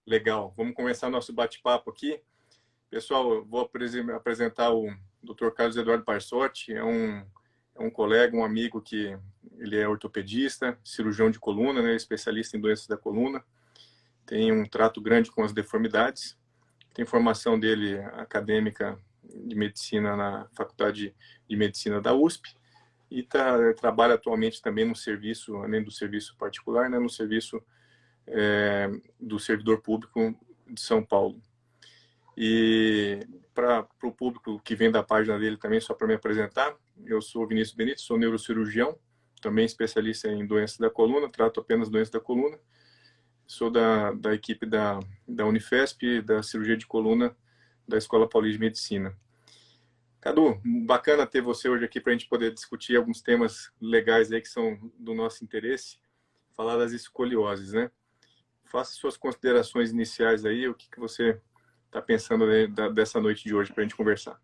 Legal. Vamos começar nosso bate-papo aqui. Pessoal, eu vou apresentar o Dr. Carlos Eduardo Parsotti. É um colega, um amigo que ele é ortopedista, cirurgião de coluna, né, especialista em doenças da coluna. Tem um trato grande com as deformidades. Tem formação dele acadêmica de medicina na Faculdade de Medicina da USP e trabalha atualmente também no serviço, além do serviço particular, né, no serviço do servidor público de São Paulo. E para o público que vem da página dele também, só para me apresentar, eu sou Vinícius Benito, sou neurocirurgião, também especialista em doenças da coluna, trato apenas doenças da coluna. Sou da equipe da Unifesp, da cirurgia de coluna da Escola Paulista de Medicina. Cadu, bacana ter você hoje aqui para a gente poder discutir alguns temas legais aí que são do nosso interesse, falar das escolioses, né? Faça suas considerações iniciais aí, o que você está pensando dessa noite de hoje para a gente conversar.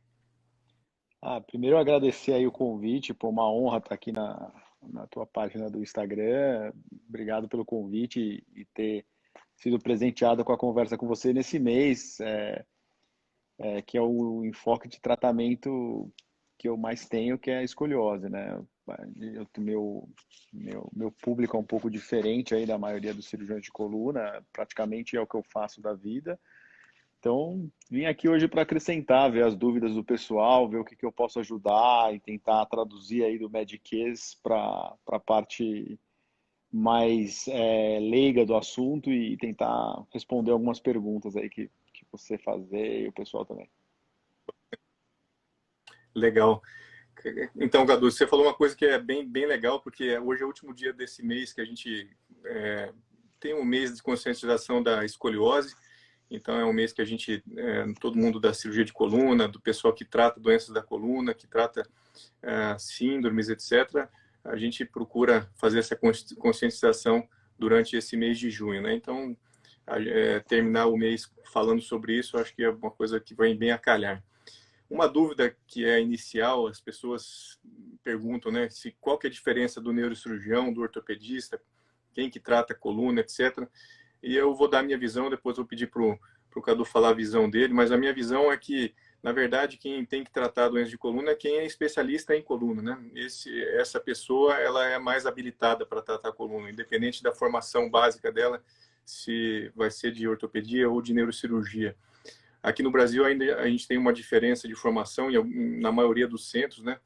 Primeiro agradecer aí o convite, pô, uma honra estar aqui na tua página do Instagram. Obrigado pelo convite e ter sido presenteado com a conversa com você nesse mês, que é o enfoque de tratamento que eu mais tenho, que é a escoliose, né? Meu público é um pouco diferente aí da maioria dos cirurgiões de coluna, praticamente é o que eu faço da vida. Então, vim aqui hoje para acrescentar, ver as dúvidas do pessoal, ver o que eu posso ajudar e tentar traduzir aí do Medicase para a parte mais leiga do assunto e tentar responder algumas perguntas aí que você fazer e o pessoal também. Legal. Então, Cadu, você falou uma coisa que é bem legal, porque hoje é o último dia desse mês que a gente tem um mês de conscientização da escoliose. Então, é um mês que a gente, todo mundo da cirurgia de coluna, do pessoal que trata doenças da coluna, que trata síndromes, etc., a gente procura fazer essa conscientização durante esse mês de junho, né? Então, terminar o mês falando sobre isso, acho que é uma coisa que vai bem a calhar. Uma dúvida que é inicial, as pessoas perguntam, né, qual que é a diferença do neurocirurgião, do ortopedista, quem que trata a coluna, etc., e eu vou dar a minha visão, depois eu vou pedir para o Cadu falar a visão dele, mas a minha visão é que, na verdade, quem tem que tratar a doença de coluna é quem é especialista em coluna, né? Essa pessoa, ela é mais habilitada para tratar a coluna, independente da formação básica dela, se vai ser de ortopedia ou de neurocirurgia. Aqui no Brasil ainda a gente tem uma diferença de formação na maioria dos centros, né?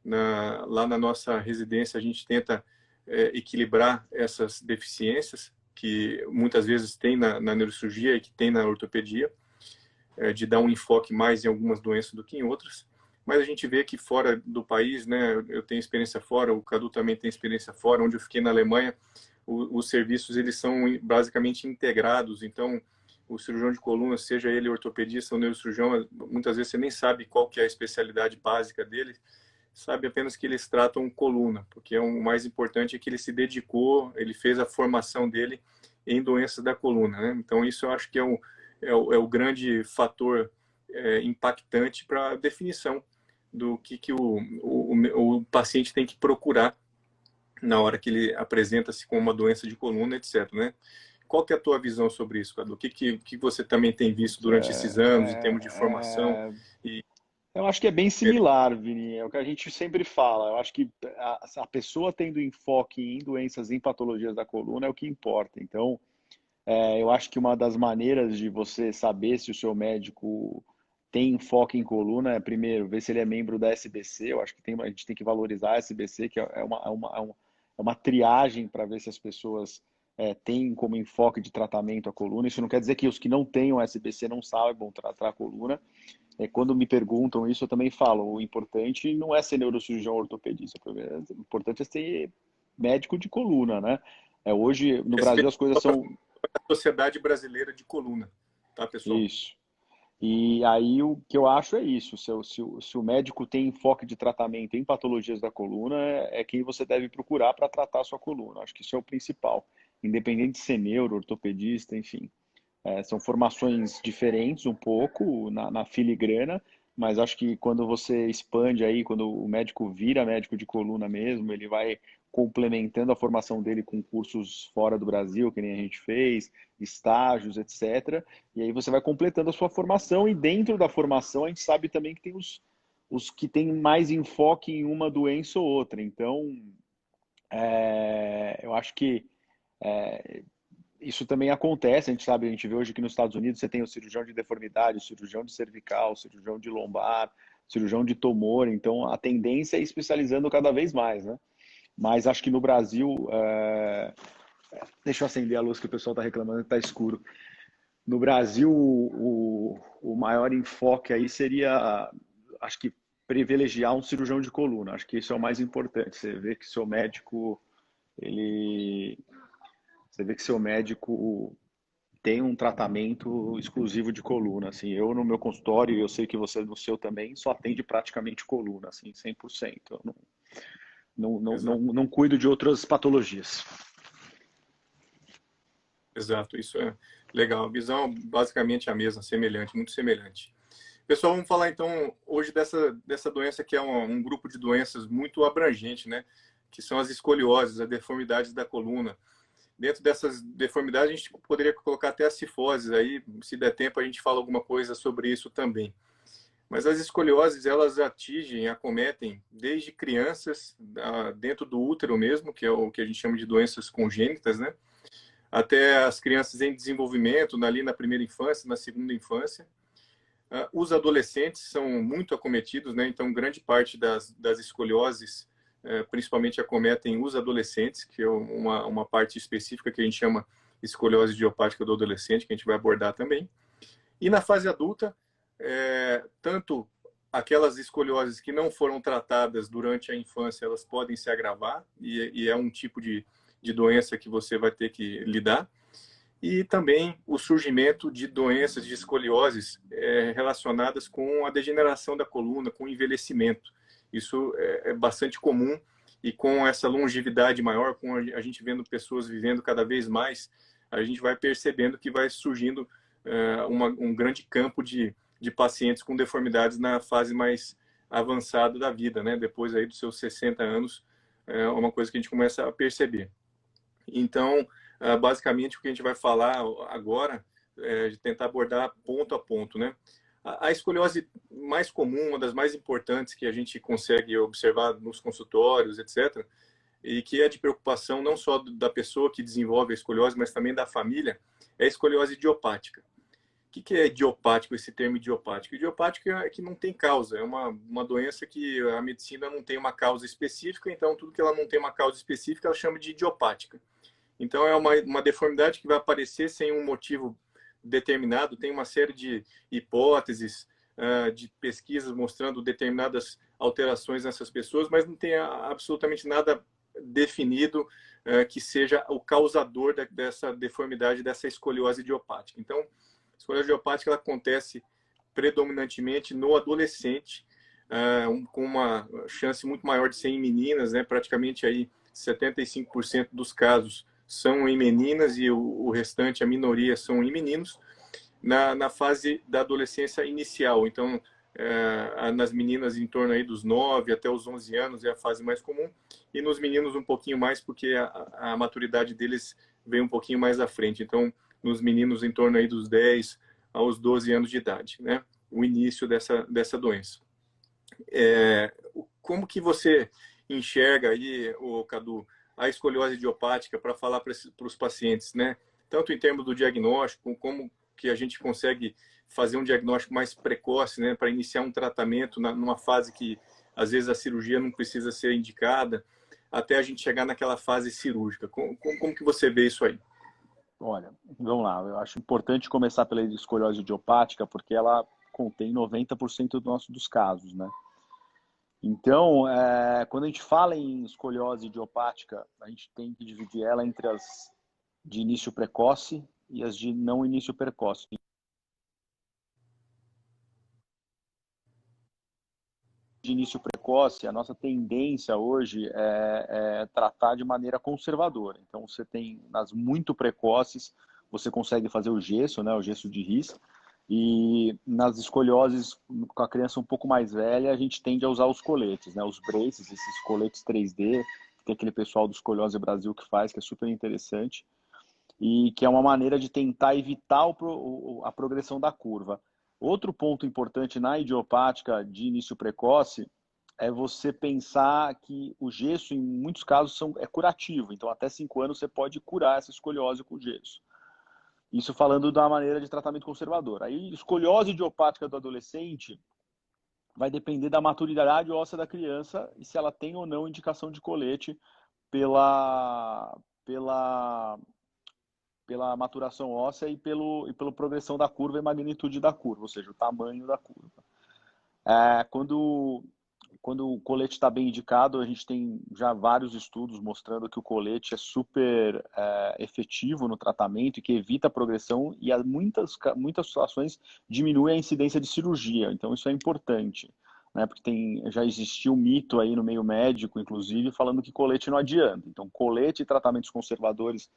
Lá na nossa residência a gente tenta equilibrar essas deficiências que muitas vezes tem na neurocirurgia e que tem na ortopedia, de dar um enfoque mais em algumas doenças do que em outras. Mas a gente vê que fora do país, né, eu tenho experiência fora, o Cadu também tem experiência fora, onde eu fiquei na Alemanha, os serviços eles são basicamente integrados, então o cirurgião de coluna, seja ele ortopedista ou neurocirurgião, muitas vezes você nem sabe qual que é a especialidade básica dele, sabe apenas que eles tratam coluna, porque o mais importante é que ele se dedicou, ele fez a formação dele em doenças da coluna, né? Então isso eu acho que é o grande fator impactante para a definição do que o paciente tem que procurar na hora que ele apresenta-se com uma doença de coluna, etc., né? Qual que é a tua visão sobre isso, Cadu? O que você também tem visto durante esses anos em termos de formação? E... Eu acho que é bem similar, Vini, é o que a gente sempre fala. Eu acho que a pessoa tendo enfoque em doenças, em patologias da coluna é o que importa. Então, eu acho que uma das maneiras de você saber se o seu médico tem enfoque em coluna é, primeiro, ver se ele é membro da SBC. Eu acho que a gente tem que valorizar a SBC, que é uma triagem para ver se as pessoas têm como enfoque de tratamento a coluna. Isso não quer dizer que os que não tenham SBC não saibam tratar a coluna. Quando me perguntam isso, eu também falo, o importante não é ser neurocirurgião ou ortopedista, o importante é ser médico de coluna, né? Hoje, no Brasil, as coisas são... Sociedade Brasileira de Coluna, tá, pessoal? Isso. E aí o que eu acho é isso, se o médico tem enfoque de tratamento em patologias da coluna, é quem você deve procurar para tratar a sua coluna. Acho que isso é o principal, independente de ser neuro, ortopedista, enfim. São formações diferentes um pouco na filigrana, mas acho que quando você expande aí, quando o médico vira médico de coluna mesmo, ele vai complementando a formação dele com cursos fora do Brasil, que nem a gente fez, estágios, etc. E aí você vai completando a sua formação, e dentro da formação a gente sabe também que tem os que têm mais enfoque em uma doença ou outra. Então, eu acho que isso também acontece, a gente sabe, a gente vê hoje que nos Estados Unidos você tem o cirurgião de deformidade, o cirurgião de cervical, o cirurgião de lombar, cirurgião de tumor, então a tendência é ir especializando cada vez mais, né? Mas acho que no Brasil, deixa eu acender a luz que o pessoal está reclamando que está escuro. No Brasil, o maior enfoque aí seria, acho que, privilegiar um cirurgião de coluna. Acho que isso é o mais importante. Você vê que seu médico, você vê que seu médico tem um tratamento exclusivo de coluna. Assim, eu no meu consultório, e eu sei que você no seu também, só atende praticamente coluna, assim, 100%. Eu não cuido de outras patologias. Exato, isso é legal. A visão basicamente a mesma, semelhante, muito semelhante. Pessoal, vamos falar então hoje dessa doença que é um grupo de doenças muito abrangente, né? Que são as escolioses, as deformidades da coluna. Dentro dessas deformidades, a gente poderia colocar até as cifoses aí, se der tempo a gente fala alguma coisa sobre isso também. Mas as escolioses, elas atingem, acometem desde crianças, dentro do útero mesmo, que é o que a gente chama de doenças congênitas, né? Até as crianças em desenvolvimento, ali na primeira infância, na segunda infância. Os adolescentes são muito acometidos, né? Então, grande parte das escolioses, principalmente acometem os adolescentes, que é uma parte específica que a gente chama escoliose idiopática do adolescente, que a gente vai abordar também. E na fase adulta, tanto aquelas escolioses que não foram tratadas durante a infância, elas podem se agravar, e é um tipo de doença que você vai ter que lidar. E também o surgimento de doenças de escolioses relacionadas com a degeneração da coluna, com o envelhecimento. Isso é bastante comum, e com essa longevidade maior, com a gente vendo pessoas vivendo cada vez mais, a gente vai percebendo que vai surgindo um grande campo de pacientes com deformidades na fase mais avançada da vida, né? Depois aí dos seus 60 anos, é uma coisa que a gente começa a perceber. Então, basicamente, o que a gente vai falar agora é de tentar abordar ponto a ponto, né? A escoliose mais comum, uma das mais importantes que a gente consegue observar nos consultórios, etc., e que é de preocupação não só da pessoa que desenvolve a escoliose, mas também da família, é a escoliose idiopática. O que é idiopático, esse termo idiopático? Idiopático é que não tem causa, é uma doença que a medicina não tem uma causa específica, então tudo que ela não tem uma causa específica, ela chama de idiopática. Então, é uma deformidade que vai aparecer sem um motivo determinado. Tem uma série de hipóteses, de pesquisas mostrando determinadas alterações nessas pessoas, mas não tem absolutamente nada definido que seja o causador dessa deformidade, dessa escoliose idiopática. Então, a escoliose idiopática ela acontece predominantemente no adolescente, com uma chance muito maior de ser em meninas, né? Praticamente aí 75% dos casos são em meninas e o restante, a minoria, são em meninos, na fase da adolescência inicial. Então, nas meninas em torno aí dos 9 até os 11 anos é a fase mais comum, e nos meninos um pouquinho mais, porque a maturidade deles vem um pouquinho mais à frente. Então, nos meninos em torno aí dos 10 aos 12 anos de idade, né? O início dessa doença. Como que você enxerga aí, Cadu, a escoliose idiopática para falar para os pacientes, né? Tanto em termos do diagnóstico, como que a gente consegue fazer um diagnóstico mais precoce, né? Para iniciar um tratamento numa fase que, às vezes, a cirurgia não precisa ser indicada, até a gente chegar naquela fase cirúrgica. Como que você vê isso aí? Olha, vamos lá. Eu acho importante começar pela escoliose idiopática, porque ela contém 90% dos casos, né? Então, quando a gente fala em escoliose idiopática, a gente tem que dividir ela entre as de início precoce e as de não início precoce. De início precoce, a nossa tendência hoje é tratar de maneira conservadora. Então, você tem, nas muito precoces, você consegue fazer o gesso, né, o gesso de His, e nas escolioses, com a criança um pouco mais velha, a gente tende a usar os coletes, né, os braces, esses coletes 3D, tem aquele pessoal do Escoliose Brasil que faz, que é super interessante, e que é uma maneira de tentar evitar a progressão da curva. Outro ponto importante na idiopática de início precoce é você pensar que o gesso, em muitos casos, é curativo. Então, até 5 anos, você pode curar essa escoliose com gesso. Isso falando da maneira de tratamento conservador. Aí, escoliose idiopática do adolescente vai depender da maturidade óssea da criança e se ela tem ou não indicação de colete pela, pela, pela maturação óssea e pela progressão da curva e magnitude da curva, ou seja, o tamanho da curva. Quando o colete está bem indicado, a gente tem já vários estudos mostrando que o colete é super efetivo no tratamento e que evita a progressão e muitas situações diminui a incidência de cirurgia. Então isso é importante, né? Porque já existiu um mito aí no meio médico, inclusive, falando que colete não adianta. Então colete e tratamentos conservadores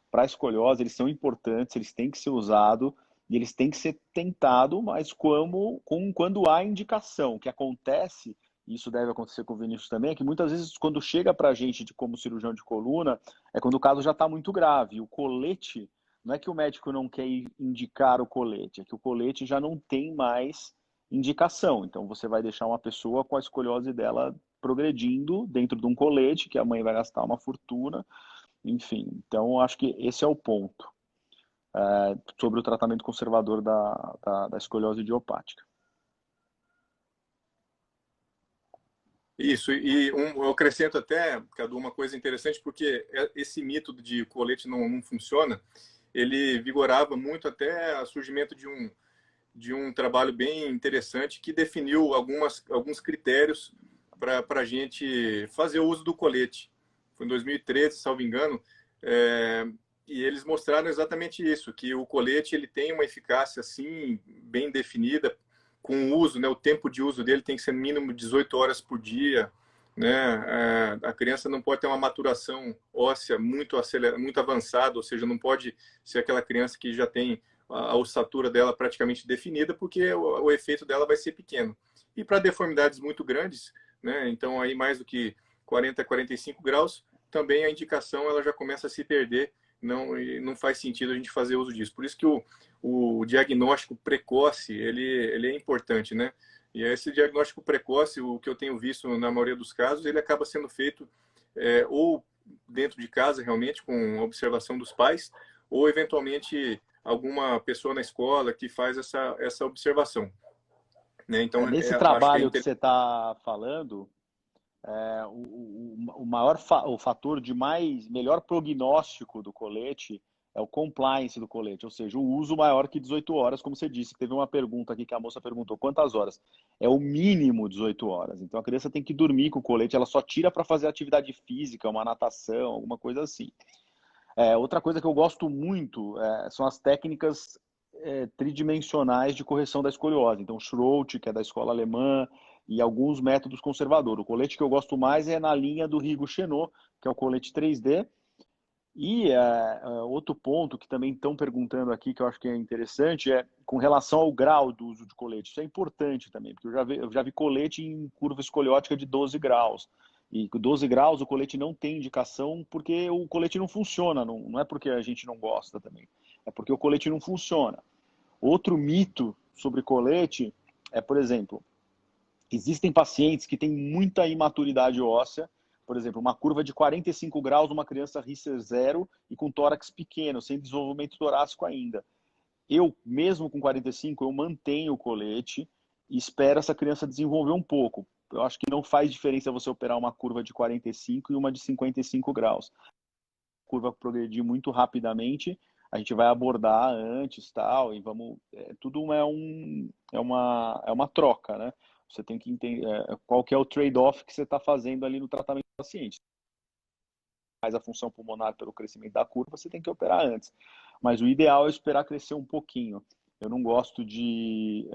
para a escoliose, eles são importantes, eles têm que ser usados e eles têm que ser tentados, mas quando há indicação. O que acontece, e isso deve acontecer com o Vinícius também, é que muitas vezes quando chega para a gente como cirurgião de coluna, é quando o caso já está muito grave. O colete, não é que o médico não quer indicar o colete, é que o colete já não tem mais indicação. Então você vai deixar uma pessoa com a escoliose dela progredindo dentro de um colete, que a mãe vai gastar uma fortuna, enfim. Então acho que esse é o ponto sobre o tratamento conservador da escoliose idiopática. Isso, e eu acrescento até, Cadu, uma coisa interessante, porque esse mito de colete não funciona, ele vigorava muito até o surgimento de um trabalho bem interessante que definiu alguns critérios para a gente fazer o uso do colete. Foi em 2013, salvo engano, e eles mostraram exatamente isso, que o colete ele tem uma eficácia assim bem definida com o uso, né? O tempo de uso dele tem que ser mínimo 18 horas por dia, né? A criança não pode ter uma maturação óssea muito avançada, ou seja, não pode ser aquela criança que já tem a ossatura dela praticamente definida, porque o efeito dela vai ser pequeno. E para deformidades muito grandes, né? Então aí mais do que 40 a 45 graus, também a indicação ela já começa a se perder, não faz sentido a gente fazer uso disso. Por isso que o diagnóstico precoce, ele é importante, né? E esse diagnóstico precoce, o que eu tenho visto na maioria dos casos, ele acaba sendo feito ou dentro de casa, realmente, com observação dos pais, ou eventualmente alguma pessoa na escola que faz essa observação. Né? Então, Nesse acho que é trabalho que interessante. você está falando, o fator de melhor prognóstico do colete é o compliance do colete, ou seja, o uso maior que 18 horas, como você disse. Teve uma pergunta aqui que a moça perguntou, quantas horas? É o mínimo 18 horas. Então a criança tem que dormir com o colete, ela só tira para fazer atividade física, uma natação, alguma coisa assim. Outra coisa que eu gosto muito são as técnicas tridimensionais de correção da escoliose. Então, Schroth, que é da escola alemã, e alguns métodos conservadores. O colete que eu gosto mais é na linha do Rigo Chenot, que é o colete 3D. E outro ponto que também estão perguntando aqui, que eu acho que é interessante, é com relação ao grau do uso de colete. Isso é importante também, porque eu já vi colete em curva escoliótica de 12 graus. E com 12 graus o colete não tem indicação porque o colete não funciona, não é porque a gente não gosta também, é porque o colete não funciona. Outro mito sobre colete é, por exemplo, existem pacientes que têm muita imaturidade óssea, por exemplo, uma curva de 45 graus, uma criança Risser 0 e com tórax pequeno, sem desenvolvimento torácico ainda. Eu, mesmo com 45, eu mantenho o colete e espero essa criança desenvolver um pouco. Eu acho que não faz diferença você operar uma curva de 45 e uma de 55 graus. A curva progredir muito rapidamente, a gente vai abordar antes tal, e vamos. Tudo é uma troca, né? Você tem que entender qual que é o trade-off que você está fazendo ali no tratamento do paciente. Mais a função pulmonar pelo crescimento da curva, você tem que operar antes. Mas o ideal é esperar crescer um pouquinho. Eu não gosto de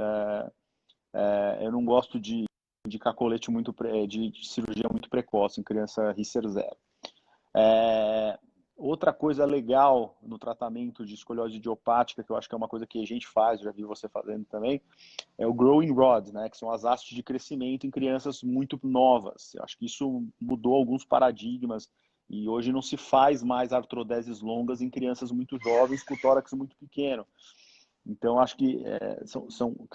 indicar colete de cirurgia muito precoce em criança Risser 0. outra coisa legal no tratamento de escoliose idiopática, que eu acho que é uma coisa que a gente faz, já vi você fazendo também, é o growing rods, né, que são as hastes de crescimento em crianças muito novas. Eu acho que isso mudou alguns paradigmas e hoje não se faz mais artrodeses longas em crianças muito jovens com tórax muito pequeno. Então, acho que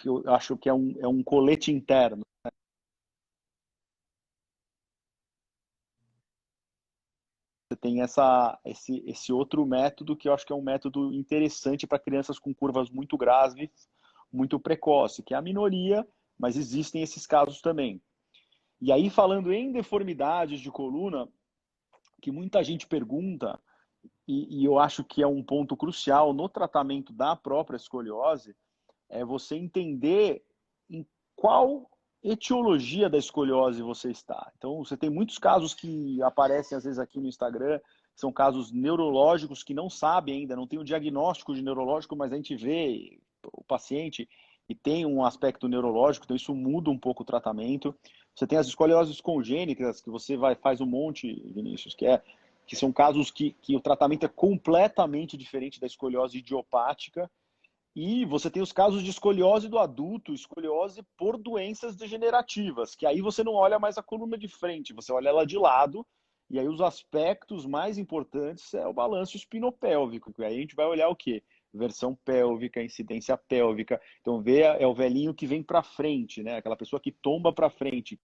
eu acho que é um colete interno. Você tem esse outro método que eu acho que é um método interessante para crianças com curvas muito graves, muito precoce, que é a minoria, mas existem esses casos também. E aí, falando em deformidades de coluna, que muita gente pergunta, e eu acho que é um ponto crucial no tratamento da própria escoliose, é você entender em qual etiologia da escoliose você está. Então, você tem muitos casos que aparecem às vezes aqui no Instagram, são casos neurológicos que não sabem ainda, não tem o diagnóstico de neurológico, mas a gente vê o paciente e tem um aspecto neurológico, então isso muda um pouco o tratamento. Você tem as escolioses congênitas, que você faz um monte, Vinícius, que são casos que o tratamento é completamente diferente da escoliose idiopática. E você tem os casos de escoliose do adulto, escoliose por doenças degenerativas, que aí você não olha mais a coluna de frente, você olha ela de lado, e aí os aspectos mais importantes é o balanço espinopélvico, que aí a gente vai olhar o quê? Versão pélvica, incidência pélvica. Então, é o velhinho que vem para frente, né? Aquela pessoa que tomba para frente,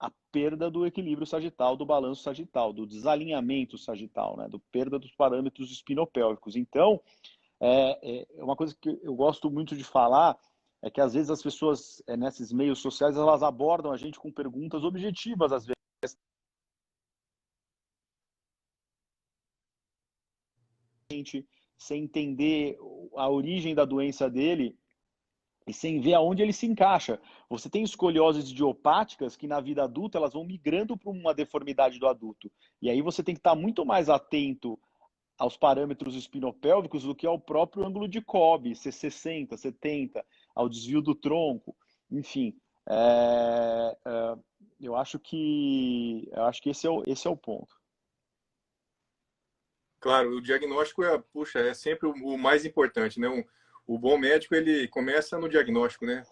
a perda do equilíbrio sagital, do balanço sagital, do desalinhamento sagital, né? Do perda dos parâmetros espinopélvicos. Então, uma coisa que eu gosto muito de falar é que às vezes as pessoas nesses meios sociais elas abordam a gente com perguntas objetivas às vezes sem entender a origem da doença dele e sem ver aonde ele se encaixa. Você tem escolioses idiopáticas que na vida adulta elas vão migrando para uma deformidade do adulto. E aí você tem que estar muito mais atento aos parâmetros espinopélvicos do que ao próprio ângulo de Cobb, C60, 70, ao desvio do tronco, enfim. Eu acho que esse é o ponto. Claro, o diagnóstico puxa, é sempre o mais importante, né? O bom médico, ele começa no diagnóstico, né?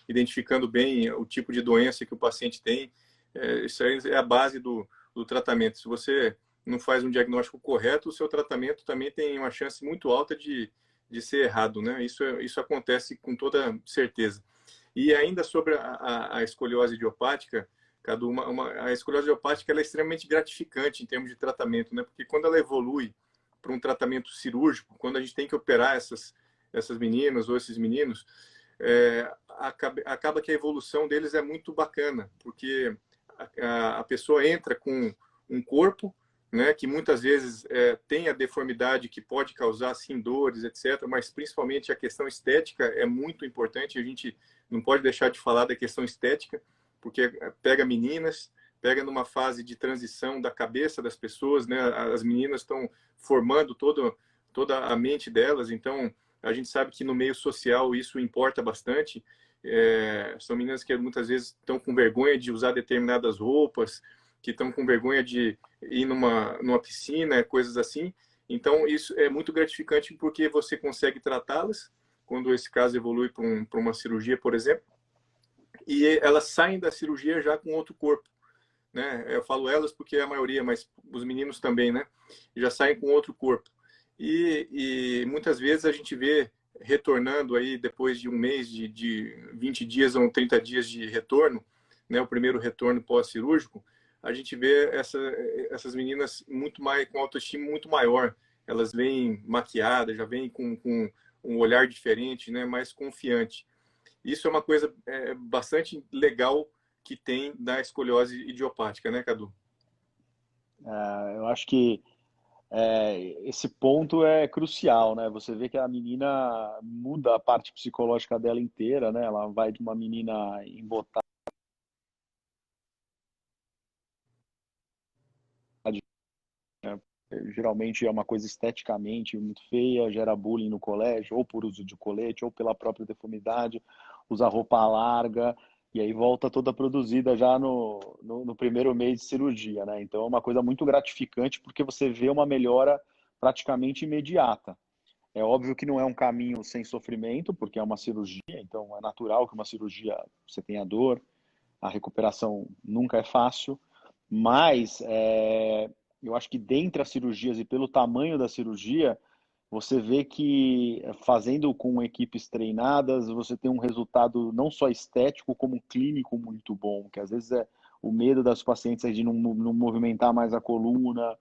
Identificando bem o tipo de doença que o paciente tem. Isso aí é a base do tratamento. Se você não faz um diagnóstico correto, o seu tratamento também tem uma chance muito alta de ser errado, né? Isso acontece com toda certeza. E ainda sobre a escoliose idiopática, Cadu, a escoliose idiopática ela é extremamente gratificante em termos de tratamento, né? Porque quando ela evolui para um tratamento cirúrgico, quando a gente tem que operar essas meninas ou esses meninos, acaba que a evolução deles é muito bacana, porque a pessoa entra com um corpo, né, que muitas vezes tem a deformidade que pode causar sim dores, etc. Mas principalmente a questão estética é muito importante. A gente não pode deixar de falar da questão estética, porque pega meninas, pega numa fase de transição da cabeça das pessoas, né? As meninas estão formando toda a mente delas, então a gente sabe que no meio social isso importa bastante. São meninas que muitas vezes estão com vergonha de usar determinadas roupas, que estão com vergonha de ir numa piscina, coisas assim. Então, isso é muito gratificante porque você consegue tratá-las, quando esse caso evolui para uma cirurgia, por exemplo, e elas saem da cirurgia já com outro corpo, né? Eu falo elas porque é a maioria, mas os meninos também, né? Já saem com outro corpo. E muitas vezes a gente vê retornando aí depois de um mês, de 20 dias ou 30 dias de retorno, né? O primeiro retorno pós-cirúrgico, a gente vê essas meninas muito mais com autoestima muito maior. Elas vêm maquiadas, já vêm com um olhar diferente, né? Mais confiante. Isso é uma coisa bastante legal que tem da escoliose idiopática, né, Cadu? Eu acho que esse ponto é crucial, né? Você vê que a menina muda a parte psicológica dela inteira, né? Ela vai de uma menina embotada, né? Geralmente é uma coisa esteticamente muito feia, gera bullying no colégio, ou por uso de colete, ou pela própria deformidade, usa roupa larga. e aí volta toda produzida já no primeiro mês de cirurgia, né? Então é uma coisa muito gratificante porque você vê uma melhora praticamente imediata. É óbvio que não é um caminho sem sofrimento, porque é uma cirurgia, então é natural que uma cirurgia você tenha dor, a recuperação nunca é fácil, mas eu acho que dentre as cirurgias e pelo tamanho da cirurgia, você vê que fazendo com equipes treinadas, você tem um resultado não só estético, como clínico muito bom, que às vezes é o medo das pacientes é de não movimentar mais a coluna.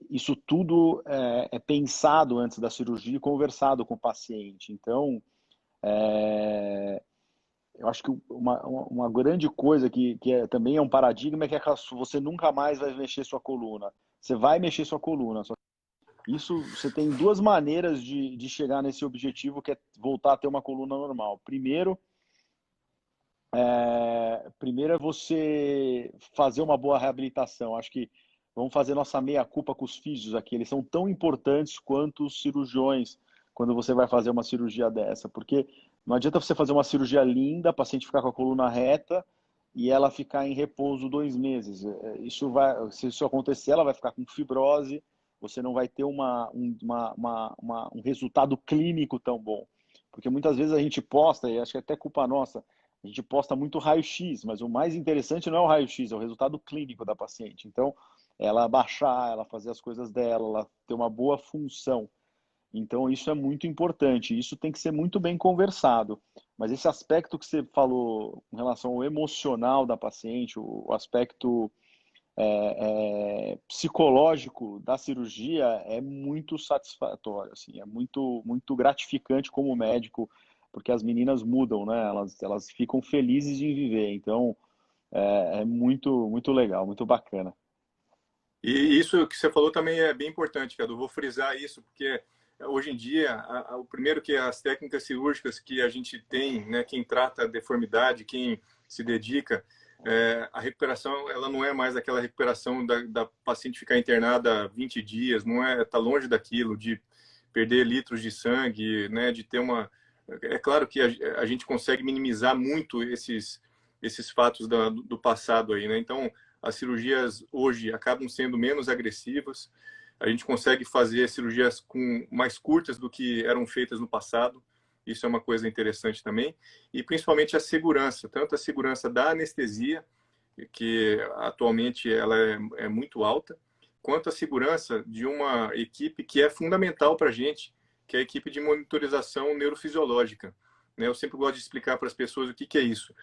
Isso tudo é pensado antes da cirurgia e conversado com o paciente. Então, eu acho que uma grande coisa também é um paradigma é que você nunca mais vai mexer sua coluna. Você vai mexer sua coluna. Isso, você tem duas maneiras de chegar nesse objetivo, que é voltar a ter uma coluna normal. Primeiro é você fazer uma boa reabilitação. Acho que vamos fazer nossa meia-culpa com os físios aqui. Eles são tão importantes quanto os cirurgiões quando você vai fazer uma cirurgia dessa. Porque não adianta você fazer uma cirurgia linda, a paciente ficar com a coluna reta e ela ficar em repouso 2 meses. Se isso acontecer, ela vai ficar com fibrose, você não vai ter um resultado clínico tão bom. Porque muitas vezes a gente posta, e acho que é até culpa nossa, a gente posta muito raio-x, mas o mais interessante não é o raio-x, é o resultado clínico da paciente. Então, ela baixar, ela fazer as coisas dela, ela ter uma boa função. Então, isso é muito importante. Isso tem que ser muito bem conversado. Mas esse aspecto que você falou com relação ao emocional da paciente, o aspecto psicológico da cirurgia é muito satisfatório, assim, é muito, muito gratificante como médico, porque as meninas mudam, né? Elas ficam felizes em viver. Então, é muito, muito legal, muito bacana. E isso que você falou também é bem importante, Cadu. Vou frisar isso, porque hoje em dia, o primeiro que as técnicas cirúrgicas que a gente tem, né, quem trata a deformidade, quem se dedica, a recuperação, ela não é mais aquela recuperação da paciente ficar internada 20 dias, não é, tá longe daquilo, de perder litros de sangue, né, de ter uma... É claro que a gente consegue minimizar muito esses fatos do passado aí, né? Então, as cirurgias hoje acabam sendo menos agressivas. A gente consegue fazer cirurgias mais curtas do que eram feitas no passado. Isso é uma coisa interessante também. E principalmente a segurança, tanto a segurança da anestesia, que atualmente ela é muito alta, quanto a segurança de uma equipe que é fundamental para a gente, que é a equipe de monitorização neurofisiológica. Né? Eu sempre gosto de explicar para as pessoas o que é isso.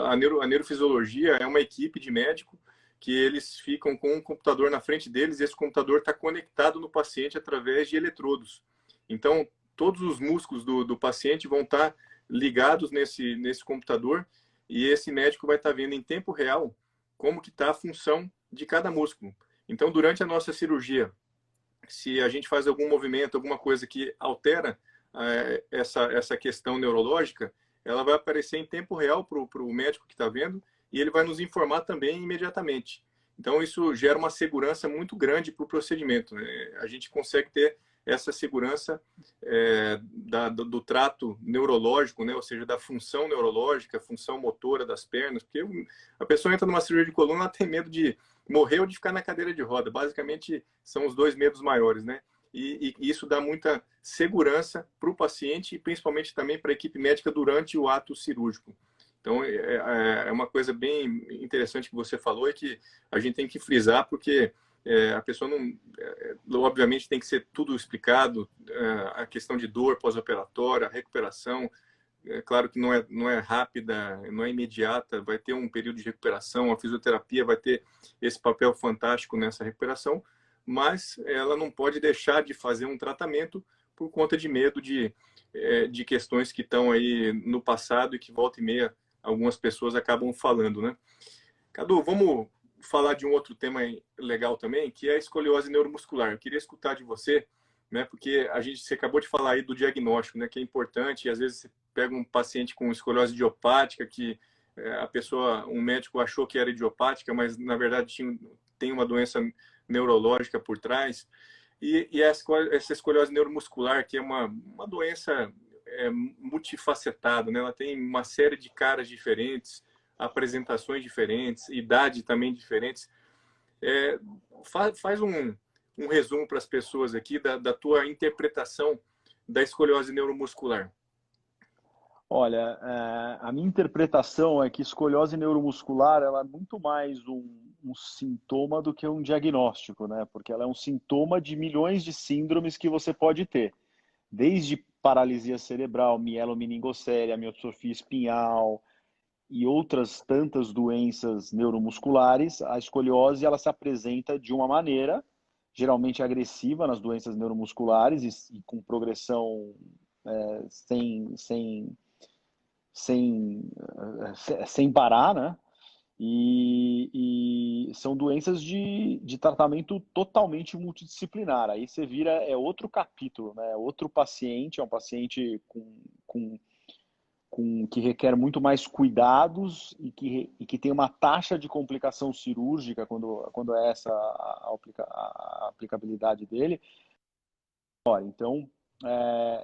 A neurofisiologia é uma equipe de médico que eles ficam com um computador na frente deles e esse computador está conectado no paciente através de eletrodos. Então, todos os músculos do paciente vão estar ligados nesse computador e esse médico vai estar vendo em tempo real como que está a função de cada músculo. Então, durante a nossa cirurgia, se a gente faz algum movimento, alguma coisa que altera essa questão neurológica, ela vai aparecer em tempo real para o médico que está vendo e ele vai nos informar também imediatamente. Então, isso gera uma segurança muito grande para o procedimento. A gente consegue ter essa segurança do trato neurológico, né? Ou seja, da função neurológica, função motora das pernas, porque a pessoa entra numa cirurgia de coluna, ela tem medo de morrer ou de ficar na cadeira de roda. Basicamente, são os dois medos maiores, né? E isso dá muita segurança para o paciente e principalmente também para a equipe médica durante o ato cirúrgico. Então, é uma coisa bem interessante que você falou e que a gente tem que frisar, porque a pessoa não... obviamente, tem que ser tudo explicado, a questão de dor pós-operatória, a recuperação. É claro que não é rápida, não é imediata, vai ter um período de recuperação, a fisioterapia vai ter esse papel fantástico nessa recuperação, mas ela não pode deixar de fazer um tratamento por conta de medo de questões que estão aí no passado e que volta e meia algumas pessoas acabam falando, né? Cadu, vamos falar de um outro tema legal também, que é a escoliose neuromuscular. Eu queria escutar de você, né? Porque você acabou de falar aí do diagnóstico, né? Que é importante. E às vezes você pega um paciente com escoliose idiopática que um médico achou que era idiopática, mas na verdade tem uma doença neurológica por trás. E essa escoliose neuromuscular, que é uma doença multifacetada, né? Ela tem uma série de caras diferentes. apresentações diferentes, idade também diferentes. É, faz um resumo para as pessoas aqui da tua interpretação da escoliose neuromuscular. Olha, a minha interpretação é que escoliose neuromuscular ela é muito mais um sintoma do que um diagnóstico, né? Porque ela é um sintoma de milhões de síndromes que você pode ter, desde paralisia cerebral, mielomeningocele, amiotrofia espinhal e outras tantas doenças neuromusculares. A escoliose ela se apresenta de uma maneira geralmente agressiva nas doenças neuromusculares e com progressão sem sem parar, né? E são doenças de tratamento totalmente multidisciplinar. Aí você vira, é outro capítulo, né? Outro paciente, é um paciente que requer muito mais cuidados e que tem uma taxa de complicação cirúrgica quando é essa a aplicabilidade dele. Então,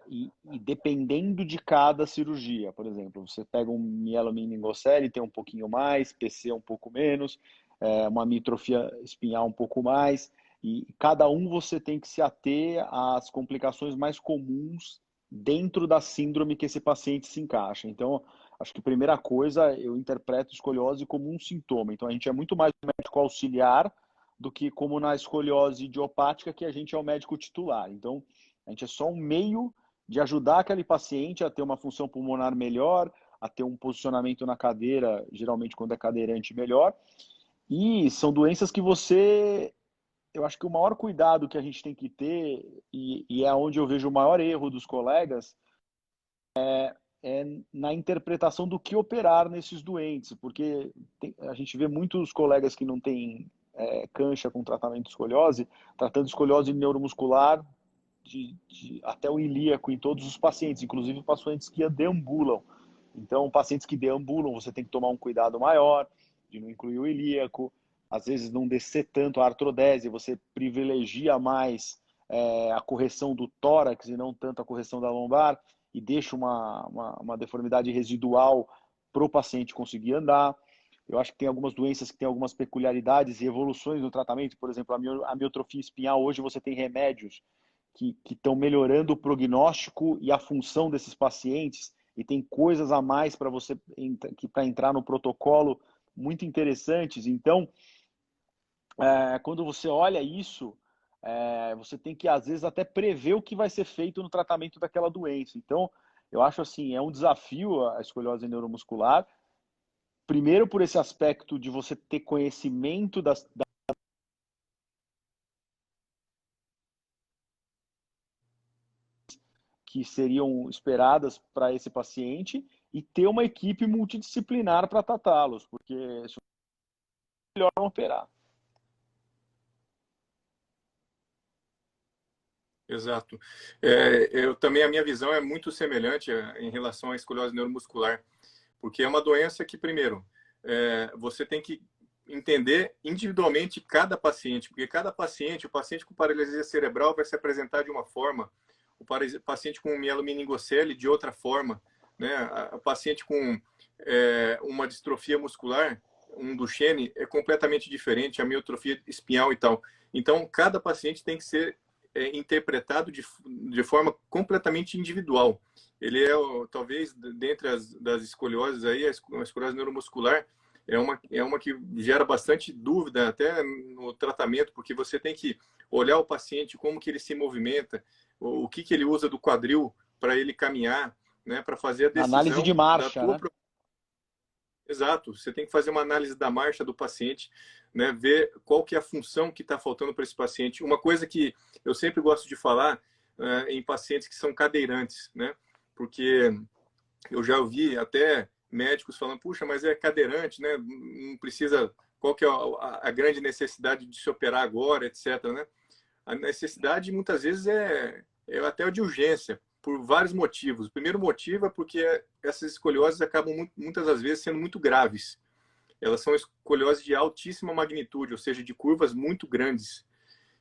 e dependendo de cada cirurgia, por exemplo, você pega um mielomeningocele, tem um pouquinho mais, PC um pouco menos, uma amitrofia espinhal um pouco mais, e cada um você tem que se ater às complicações mais comuns dentro da síndrome que esse paciente se encaixa. Então, acho que a primeira coisa, eu interpreto escoliose como um sintoma. Então, a gente é muito mais médico auxiliar do que como na escoliose idiopática, que a gente é o médico titular. Então, a gente é só um meio de ajudar aquele paciente a ter uma função pulmonar melhor, a ter um posicionamento na cadeira, geralmente quando é cadeirante, melhor. E são doenças que eu acho que o maior cuidado que a gente tem que ter, e é onde eu vejo o maior erro dos colegas, é na interpretação do que operar nesses doentes, porque a gente vê muitos colegas que não têm cancha com tratamento de escoliose, tratando escoliose neuromuscular até o ilíaco em todos os pacientes, inclusive pacientes que deambulam. Então, pacientes que deambulam, você tem que tomar um cuidado maior de não incluir o ilíaco, às vezes não descer tanto a artrodese, você privilegia mais a correção do tórax e não tanto a correção da lombar, e deixa uma deformidade residual para o paciente conseguir andar. Eu acho que tem algumas doenças que têm algumas peculiaridades e evoluções no tratamento, por exemplo, a amiotropia espinhal, hoje você tem remédios que estão melhorando o prognóstico e a função desses pacientes, e tem coisas a mais para você para entrar no protocolo muito interessantes. Então, quando você olha isso, você tem que, às vezes, até prever o que vai ser feito no tratamento daquela doença. Então, eu acho assim, é um desafio a escoliose neuromuscular, primeiro por esse aspecto de você ter conhecimento que seriam esperadas para esse paciente e ter uma equipe multidisciplinar para tratá-los, porque é melhor não operar. Exato. Eu também, a minha visão é muito semelhante em relação à escoliose neuromuscular, porque é uma doença que, primeiro, você tem que entender individualmente cada paciente, porque cada paciente, o paciente com paralisia cerebral vai se apresentar de uma forma, o paciente com mielomeningocele de outra forma, né? A paciente com uma distrofia muscular, um Duchenne, é completamente diferente, a miotrofia espinhal e tal. Então, cada paciente tem que ser interpretado de forma completamente individual. Ele talvez, dentre das escolioses aí, a escoliose neuromuscular é uma que gera bastante dúvida até no tratamento, porque você tem que olhar o paciente, como que ele se movimenta, o que ele usa do quadril para ele caminhar, né, para fazer a decisão Análise de marcha, né? Exato, você tem que fazer uma análise da marcha do paciente, né? Ver qual que é a função que está faltando para esse paciente. Uma coisa que eu sempre gosto de falar em pacientes que são cadeirantes, né? Porque eu já ouvi até médicos falando, puxa, mas é cadeirante, né? Não precisa, qual que é a grande necessidade de se operar agora, etc, né? A necessidade muitas vezes é até de urgência, por vários motivos. O primeiro motivo é porque essas escolioses acabam muitas das vezes sendo muito graves. Elas são escolioses de altíssima magnitude, ou seja, de curvas muito grandes.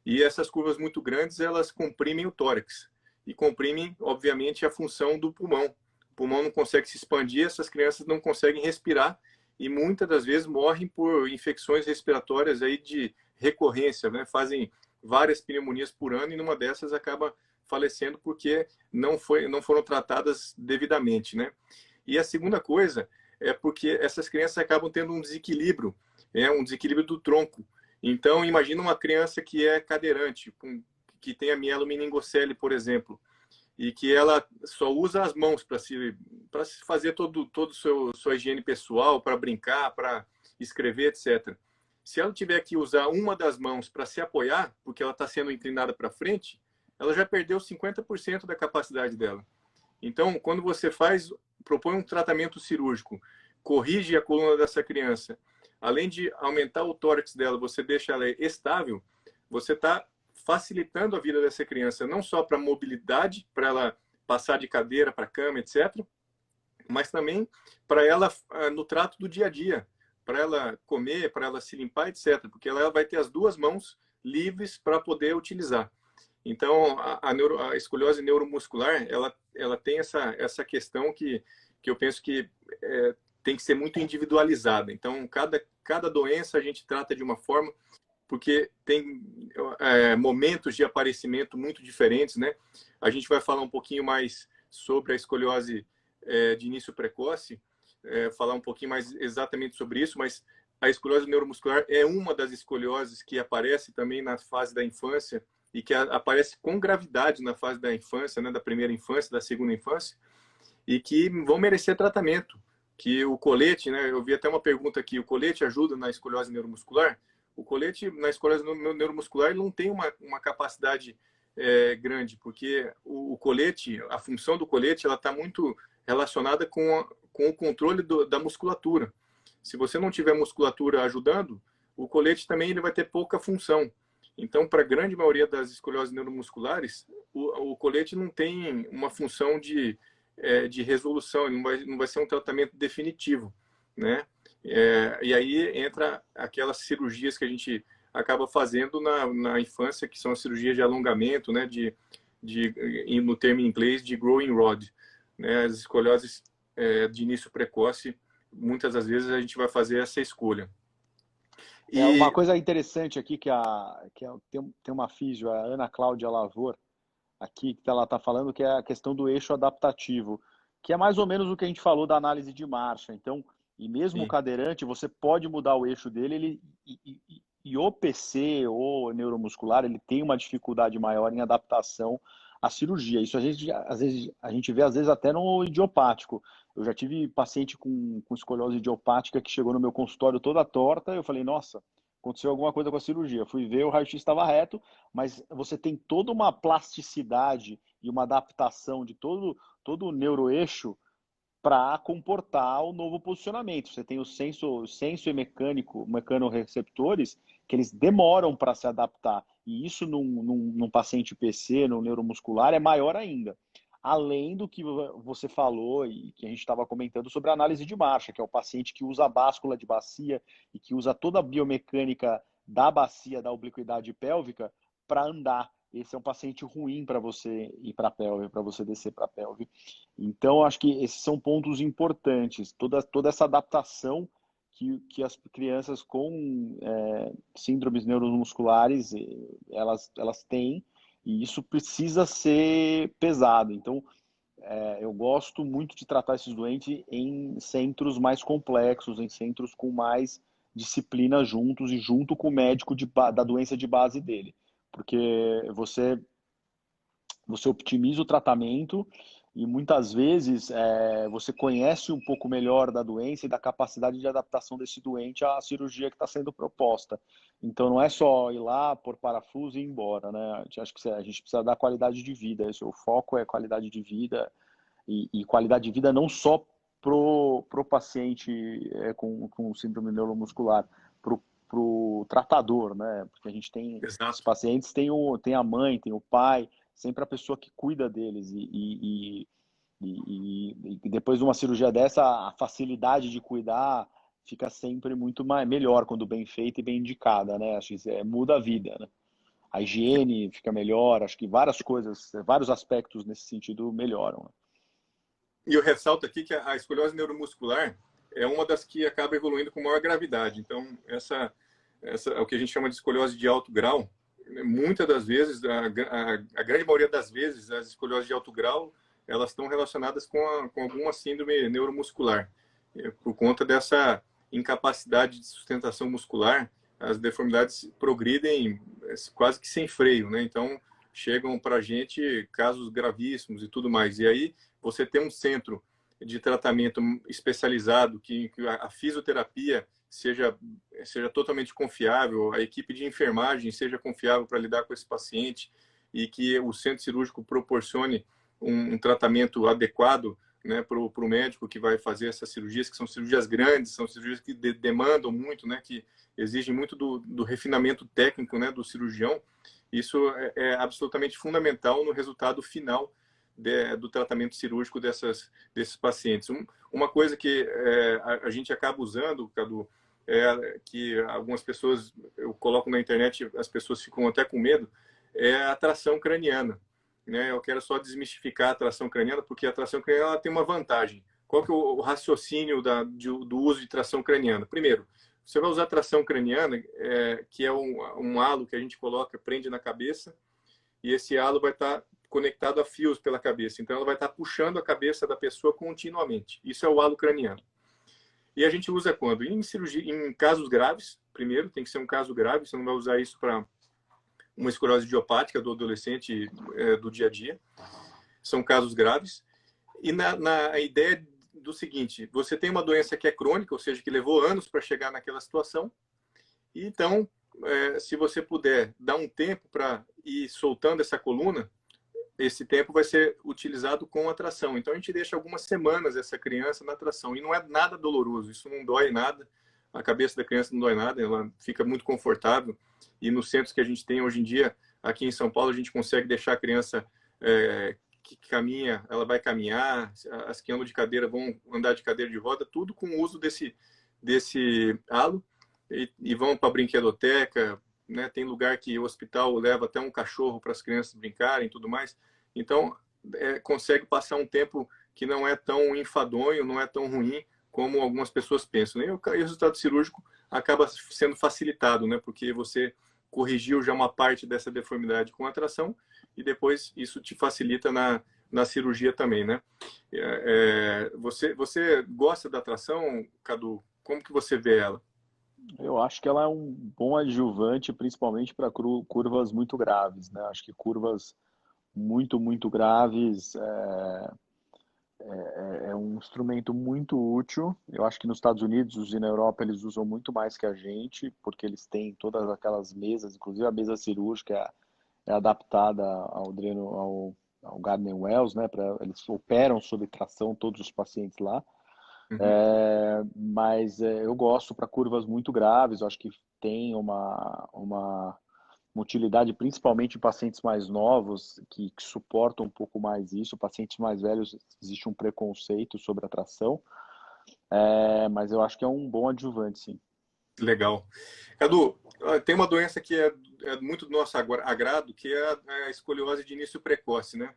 E essas curvas muito grandes, elas comprimem o tórax e comprimem, obviamente, a função do pulmão. O pulmão não consegue se expandir, essas crianças não conseguem respirar e muitas das vezes morrem por infecções respiratórias aí de recorrência, né? Fazem várias pneumonias por ano e numa dessas acaba falecendo porque não foram tratadas devidamente, né? E a segunda coisa é porque essas crianças acabam tendo um desequilíbrio, um desequilíbrio do tronco. Então, imagina uma criança que é cadeirante, que tem a mielomeningocele, por exemplo, e que ela só usa as mãos para se fazer todo sua higiene pessoal, para brincar, para escrever, etc. Se ela tiver que usar uma das mãos para se apoiar, porque ela está sendo inclinada para frente, ela já perdeu 50% da capacidade dela. Então, quando você propõe um tratamento cirúrgico, corrige a coluna dessa criança, além de aumentar o tórax dela, você deixa ela estável, você está facilitando a vida dessa criança, não só para mobilidade, para ela passar de cadeira para cama, etc., mas também para ela no trato do dia a dia, para ela comer, para ela se limpar, etc., porque ela vai ter as duas mãos livres para poder utilizar. Então, a escoliose neuromuscular, ela tem essa questão que eu penso que tem que ser muito individualizada. Então, cada doença a gente trata de uma forma, porque tem momentos de aparecimento muito diferentes, né? A gente vai falar um pouquinho mais sobre a escoliose de início precoce, falar um pouquinho mais exatamente sobre isso, mas a escoliose neuromuscular é uma das escolioses que aparece também na fase da infância e que aparece com gravidade na fase da infância, né, da primeira infância, da segunda infância, e que vão merecer tratamento. Que o colete, né, eu vi até uma pergunta aqui, o colete ajuda na escoliose neuromuscular? O colete na escoliose neuromuscular ele não tem uma capacidade grande, porque o colete, a função do colete, ela está muito relacionada com o controle da musculatura. Se você não tiver musculatura ajudando, o colete também ele vai ter pouca função. Então, para a grande maioria das escolioses neuromusculares, o colete não tem uma função de resolução, ele não vai ser um tratamento definitivo, né? E aí entra aquelas cirurgias que a gente acaba fazendo na infância, que são as cirurgias de alongamento, né? No termo em inglês, de growing rod, né? As escolioses de início precoce, muitas das vezes a gente vai fazer essa escolha. Uma coisa interessante aqui tem uma físio, a Ana Cláudia Lavor, aqui que ela está falando, que é a questão do eixo adaptativo, que é mais ou menos o que a gente falou da análise de marcha. Então, e mesmo o cadeirante, você pode mudar o eixo dele, e o PC ou neuromuscular, ele tem uma dificuldade maior em adaptação à cirurgia. Isso às vezes a gente vê até no idiopático. Eu já tive paciente com escoliose idiopática que chegou no meu consultório toda torta, eu falei, nossa, aconteceu alguma coisa com a cirurgia. Fui ver, o raio-x estava reto, mas você tem toda uma plasticidade e uma adaptação de todo o neuroeixo para comportar o novo posicionamento. Você tem o senso e mecanoreceptores que eles demoram para se adaptar. E isso num paciente PC, no neuromuscular, é maior ainda. Além do que você falou e que a gente estava comentando sobre a análise de marcha, que é o paciente que usa a báscula de bacia e que usa toda a biomecânica da bacia, da obliquidade pélvica, para andar. Esse é um paciente ruim para você ir para a pelve, para você descer para a pelve. Então, acho que esses são pontos importantes. Toda essa adaptação que as crianças com síndromes neuromusculares elas têm, e isso precisa ser pesado. Então, eu gosto muito de tratar esses doentes em centros mais complexos, em centros com mais disciplina juntos e junto com o médico da doença de base dele. Porque você optimiza o tratamento e muitas vezes você conhece um pouco melhor da doença e da capacidade de adaptação desse doente à cirurgia que está sendo proposta. Então não é só ir lá, pôr parafuso e ir embora, né? Acho que a gente precisa dar qualidade de vida. O foco é qualidade de vida e qualidade de vida não só pro paciente com síndrome neuromuscular, pro tratador, né? Porque a gente tem os pacientes tem a mãe, tem o pai, sempre a pessoa que cuida deles e depois de uma cirurgia dessa, a facilidade de cuidar fica sempre muito melhor quando bem feita e bem indicada, né? Acho que muda a vida, né? A higiene fica melhor, acho que várias coisas, vários aspectos nesse sentido melhoram. E eu ressalto aqui que a escoliose neuromuscular, é uma das que acaba evoluindo com maior gravidade. Então, essa é o que a gente chama de escoliose de alto grau. Muitas das vezes, a grande maioria das vezes, as escolioses de alto grau, elas estão relacionadas com alguma síndrome neuromuscular. Por conta dessa incapacidade de sustentação muscular, as deformidades progridem quase que sem freio, né? Então, chegam para a gente casos gravíssimos e tudo mais. E aí, você tem um centro de tratamento especializado, que a fisioterapia seja totalmente confiável, a equipe de enfermagem seja confiável para lidar com esse paciente e que o centro cirúrgico proporcione um tratamento adequado, né, para o médico que vai fazer essas cirurgias, que são cirurgias grandes, são cirurgias que demandam muito, né, que exigem muito do refinamento técnico, né, do cirurgião. Isso é absolutamente fundamental no resultado final do tratamento cirúrgico desses pacientes. Uma coisa que a gente acaba usando, Cadu, que algumas pessoas, eu coloco na internet, as pessoas ficam até com medo, é a tração craniana. Né? Eu quero só desmistificar a tração craniana, porque a tração craniana ela tem uma vantagem. Qual que é o raciocínio do uso de tração craniana? Primeiro, você vai usar tração craniana, que é um halo que a gente coloca, prende na cabeça, e esse halo vai estar conectado a fios pela cabeça. Então, ela vai estar puxando a cabeça da pessoa continuamente. Isso é o halo craniano. E a gente usa quando? Em cirurgia, em casos graves, primeiro, tem que ser um caso grave, você não vai usar isso para uma esclerose idiopática do adolescente do dia a dia. São casos graves. E na ideia do seguinte, você tem uma doença que é crônica, ou seja, que levou anos para chegar naquela situação, e então, se você puder dar um tempo para ir soltando essa coluna, esse tempo vai ser utilizado com a tração. Então, a gente deixa algumas semanas essa criança na tração. E não é nada doloroso, isso não dói nada. A cabeça da criança não dói nada, ela fica muito confortável. E nos centros que a gente tem hoje em dia, aqui em São Paulo, a gente consegue deixar a criança que caminha, ela vai caminhar, as que andam de cadeira vão andar de cadeira de roda, tudo com o uso desse halo. E vão para a brinquedoteca, né? Tem lugar que o hospital leva até um cachorro para as crianças brincarem e tudo mais. Então, consegue passar um tempo que não é tão enfadonho, não é tão ruim como algumas pessoas pensam. E o resultado cirúrgico acaba sendo facilitado, né? Porque você corrigiu já uma parte dessa deformidade com a tração e depois isso te facilita na cirurgia também, né? Você gosta da tração, Cadu? Como que você vê ela? Eu acho que ela é um bom adjuvante, principalmente para curvas muito graves, né? Acho que curvas muito graves é um instrumento muito útil. Eu acho que nos Estados Unidos e na Europa eles usam muito mais que a gente, porque eles têm todas aquelas mesas, inclusive a mesa cirúrgica é adaptada ao dreno, ao Gardner Wells, né? Eles operam sob tração todos os pacientes lá. Uhum. Mas eu gosto para curvas muito graves, eu acho que tem uma utilidade principalmente em pacientes mais novos que suportam um pouco mais isso. Pacientes mais velhos, existe um preconceito sobre a tração, mas eu acho que é um bom adjuvante, sim. Legal. Cadu, tem uma doença que é muito do nosso agrado, que é a escoliose de início precoce, né?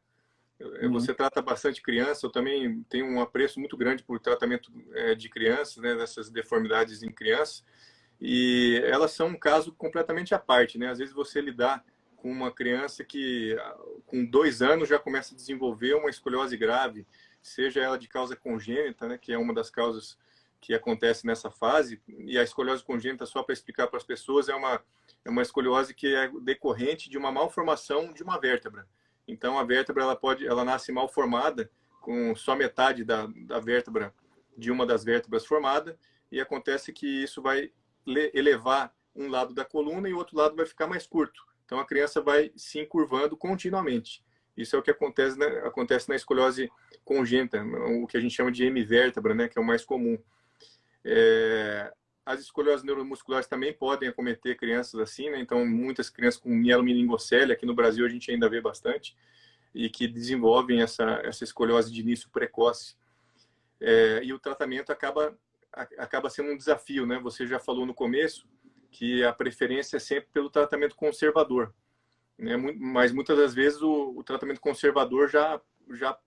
Uhum. Você trata bastante criança, eu também tenho um apreço muito grande por tratamento de crianças, né, dessas deformidades em crianças, e elas são um caso completamente à parte, né? Às vezes você lidar com uma criança que com 2 anos já começa a desenvolver uma escoliose grave, seja ela de causa congênita, né, que é uma das causas que acontece nessa fase, e a escoliose congênita, só para explicar para as pessoas, é uma escoliose que é decorrente de uma malformação de uma vértebra. Então, a vértebra ela nasce mal formada, com só metade da vértebra, de uma das vértebras formada, e acontece que isso vai elevar um lado da coluna e o outro lado vai ficar mais curto. Então, a criança vai se encurvando continuamente. Isso é o que acontece na escoliose congênita, o que a gente chama de hemivértebra, né, que é o mais comum. As escolioses neuromusculares também podem acometer crianças assim, né? Então, muitas crianças com mielomeningocele, aqui no Brasil a gente ainda vê bastante, e que desenvolvem essa escoliose de início precoce. E o tratamento acaba sendo um desafio, né? Você já falou no começo que a preferência é sempre pelo tratamento conservador, né? Mas muitas das vezes o tratamento conservador já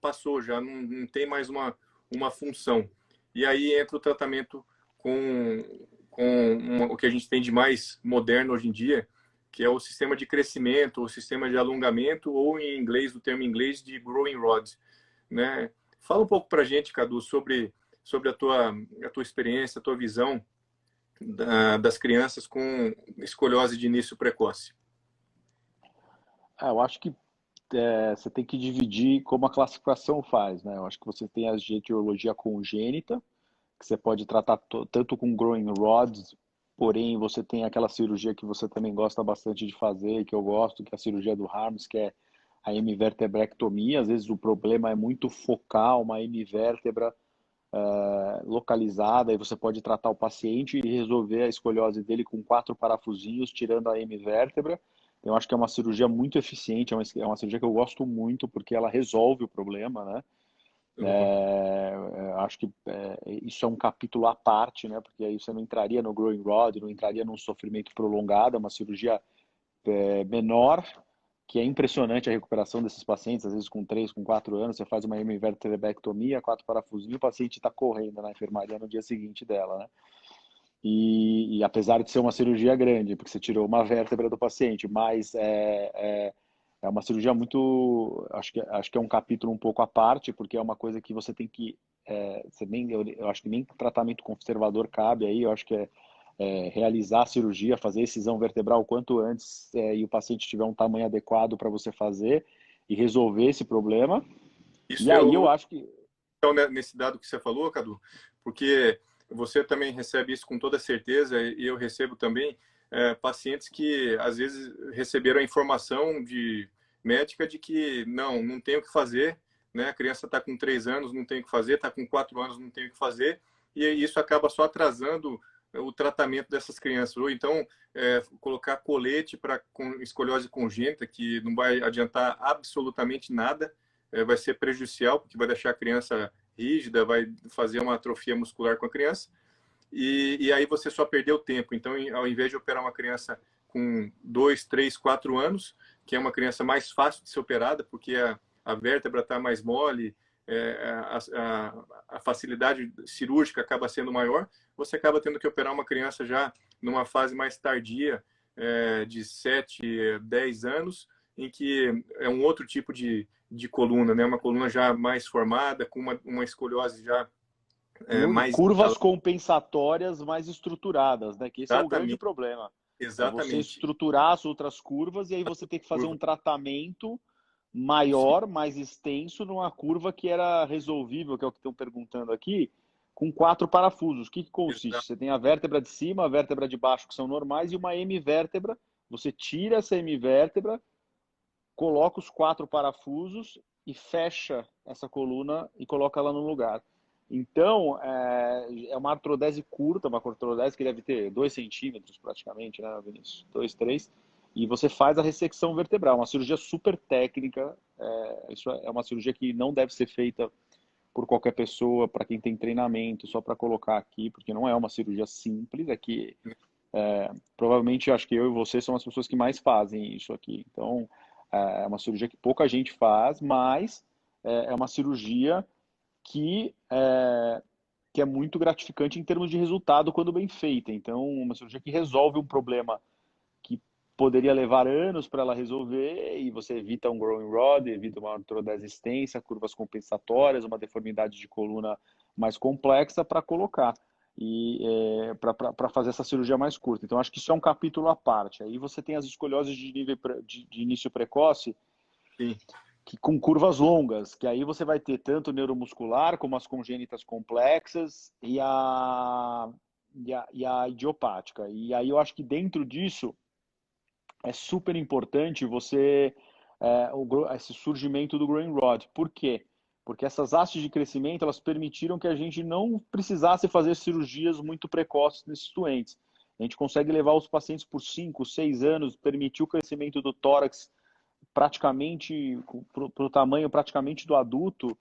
passou, já não tem mais uma função. e aí entra o tratamento com o que a gente tem de mais moderno hoje em dia, que é o sistema de crescimento, o sistema de alongamento, ou em inglês, o termo em inglês de growing rod, né? Fala um pouco para a gente, Cadu, sobre a tua experiência, a tua visão das crianças com escoliose de início precoce. Eu acho que você tem que dividir como a classificação faz, né? Eu acho que você tem a etiologia congênita, que você pode tratar tanto com growing rods, porém você tem aquela cirurgia que você também gosta bastante de fazer, que eu gosto, que é a cirurgia do Harms, que é a hemivertebrectomia. Às vezes o problema é muito focal, uma hemivértebra localizada, e você pode tratar o paciente e resolver a escoliose dele com 4 parafusinhos, tirando a hemivértebra. Eu acho que é uma cirurgia muito eficiente, é uma cirurgia que eu gosto muito, porque ela resolve o problema, né? Acho que isso é um capítulo à parte, né? Porque aí você não entraria no growing rod, não entraria num sofrimento prolongado, é uma cirurgia menor, que é impressionante a recuperação desses pacientes, às vezes com 3, com 4 anos, você faz uma hemivertebrectomia, 4 parafusinhos, o paciente está correndo na enfermaria no dia seguinte dela, né? E apesar de ser uma cirurgia grande, porque você tirou uma vértebra do paciente, mas é uma cirurgia muito, acho que é um capítulo um pouco à parte, porque é uma coisa que você tem que, eu acho que nem tratamento conservador cabe aí, eu acho que realizar a cirurgia, fazer a excisão vertebral o quanto antes, e o paciente tiver um tamanho adequado para você fazer e resolver esse problema. E Isso aí eu acho que... então, nesse dado que você falou, Cadu, porque você também recebe isso com toda certeza, e eu recebo também pacientes que às vezes receberam a informação médica de que não tem o que fazer, né? A criança está com 3 anos, não tem o que fazer, está com 4 anos, não tem o que fazer, e isso acaba só atrasando o tratamento dessas crianças. Ou então, colocar colete para escoliose congênita, que não vai adiantar absolutamente nada, vai ser prejudicial, porque vai deixar a criança rígida, vai fazer uma atrofia muscular com a criança, e aí você só perdeu tempo. Então, ao invés de operar uma criança com 2, 3, 4 anos, que é uma criança mais fácil de ser operada, porque a vértebra está mais mole, a facilidade cirúrgica acaba sendo maior, você acaba tendo que operar uma criança já numa fase mais tardia, de 7, 10 anos, em que é um outro tipo de coluna, né? Uma coluna já mais formada, com uma escoliose já E mais... curvas compensatórias mais estruturadas, né? Que esse é o grande Exatamente, problema. É você exatamente. estruturar as outras curvas e aí você tem que fazer Curva. um tratamento Sim, maior, mais extenso, numa curva que era resolvível, que é o que estão perguntando aqui, com 4 parafusos. O que consiste? exato. Você tem a vértebra de cima, a vértebra de baixo, que são normais, e uma hemivértebra. Você tira essa hemivértebra, coloca os 4 parafusos e fecha essa coluna e coloca ela no lugar. Então, é uma artrodese curta, uma artrodese que deve ter 2 centímetros praticamente, né, Vinícius? 2, 3. E você faz a ressecção vertebral, uma cirurgia super técnica. Isso é uma cirurgia que não deve ser feita por qualquer pessoa, para quem tem treinamento, só para colocar aqui, porque não é uma cirurgia simples. Aqui, provavelmente, acho que eu e você são as pessoas que mais fazem isso aqui. Então, é uma cirurgia que pouca gente faz, mas é uma cirurgia que que é muito gratificante em termos de resultado quando bem feita. Então, uma cirurgia que resolve um problema que poderia levar anos para ela resolver, e você evita um growing rod, evita uma artrodesistência, curvas compensatórias, uma deformidade de coluna mais complexa para colocar e para fazer essa cirurgia mais curta. Então, acho que isso é um capítulo à parte. Aí você tem as escolioses de início precoce, Sim. que com curvas longas, que aí você vai ter tanto neuromuscular como as congênitas complexas e a idiopática. E aí eu acho que dentro disso é super importante esse surgimento do growing rod. Por quê? Porque essas hastes de crescimento, elas permitiram que a gente não precisasse fazer cirurgias muito precoces nesses doentes. A gente consegue levar os pacientes por 5, 6 anos, permitir o crescimento do tórax praticamente para o tamanho praticamente do adulto,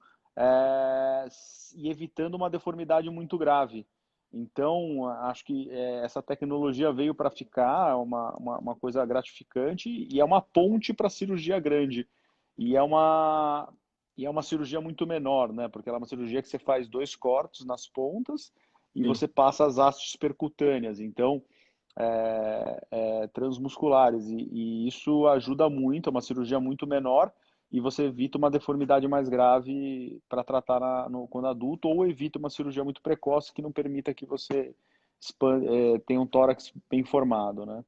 e evitando uma deformidade muito grave. Então, acho que essa tecnologia veio para ficar, uma coisa gratificante, e é uma ponte para a cirurgia grande. E E é uma cirurgia muito menor, né? Porque ela é uma cirurgia que você faz 2 cortes nas pontas e Sim, você passa as hastes percutâneas, então, transmusculares. E isso ajuda muito, é uma cirurgia muito menor e você evita uma deformidade mais grave para tratar quando adulto, ou evita uma cirurgia muito precoce que não permita que você tenha um tórax bem formado, né?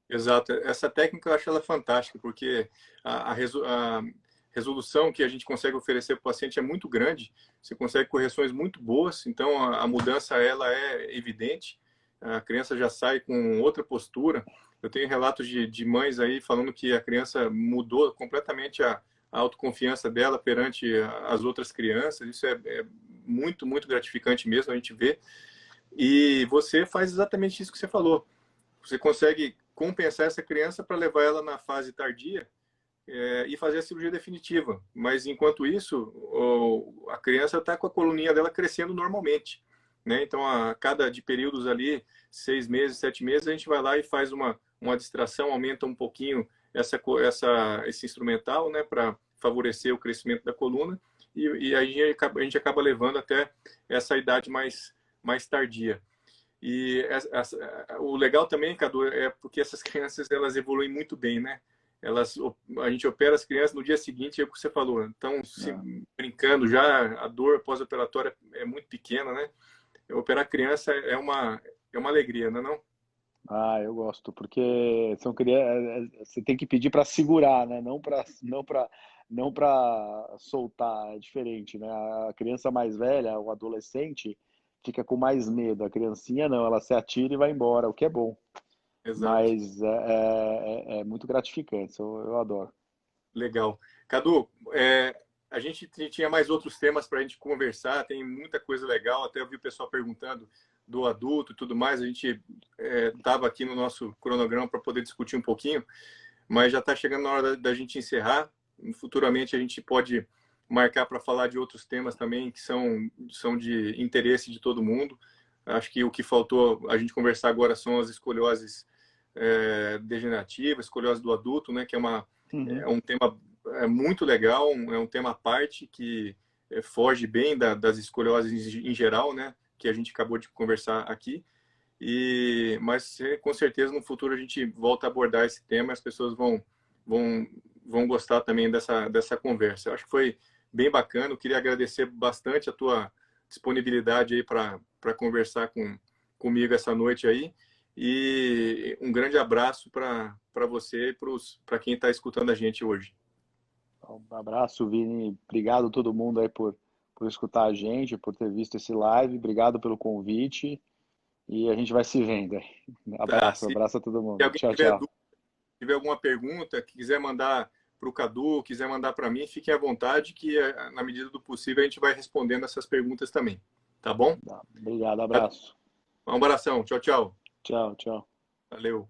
exato. Essa técnica eu acho ela fantástica, porque a resolução que a gente consegue oferecer para o paciente é muito grande, você consegue correções muito boas, então a mudança ela é evidente, a criança já sai com outra postura. Eu tenho relatos de mães aí falando que a criança mudou completamente a autoconfiança dela perante as outras crianças, isso é muito, muito gratificante mesmo, a gente vê. E você faz exatamente isso que você falou. Você consegue compensar essa criança para levar ela na fase tardia e fazer a cirurgia definitiva. Mas enquanto isso, a criança está com a coluninha dela crescendo normalmente, né? Então, a cada de períodos ali, 6 meses, 7 meses, a gente vai lá e faz uma distração, aumenta um pouquinho esse instrumental, né, para favorecer o crescimento da coluna e aí a gente acaba levando até essa idade mais tardia. E o legal também, Cadu, é porque essas crianças elas evoluem muito bem, né? A gente opera as crianças no dia seguinte, é o que você falou. Então, se É. brincando já, a dor pós-operatória é muito pequena, né? Operar criança é uma alegria, não é não? Ah, eu gosto, porque você tem que pedir para segurar, né? Não para soltar, é diferente, né? A criança mais velha, o adolescente, fica com mais medo. A criancinha não, ela se atira e vai embora, o que é bom. Exato. Mas é muito gratificante, eu adoro. Legal. Cadu, a gente tinha mais outros temas para a gente conversar, tem muita coisa legal. Até eu vi o pessoal perguntando do adulto e tudo mais. A gente estava aqui no nosso cronograma para poder discutir um pouquinho, mas já está chegando na hora da gente encerrar. Futuramente a gente pode marcar para falar de outros temas também que são de interesse de todo mundo. Acho que o que faltou a gente conversar agora são as escolioses degenerativas, escoliose do adulto, né, que é Uhum. um tema muito legal, é um tema à parte que foge bem das escolioses em geral, né, que a gente acabou de conversar aqui. Mas com certeza no futuro a gente volta a abordar esse tema, as pessoas vão, vão gostar também dessa conversa. Eu acho que foi bem bacana, eu queria agradecer bastante a tua disponibilidade aí para conversar comigo essa noite aí. E um grande abraço para você e para quem está escutando a gente hoje. Um abraço, Vini. Obrigado a todo mundo aí por escutar a gente, por ter visto esse live. Obrigado pelo convite. E a gente vai se vendo aí. Tá? Abraço, abraço a todo Se mundo. alguém Tchau, tchau. tiver alguma pergunta, quiser mandar para o Cadu, quiser mandar para mim, fiquem à vontade, que na medida do possível a gente vai respondendo essas perguntas também. Tá bom? Obrigado, abraço. Um abração. Tchau, tchau. Tchau, tchau. Valeu.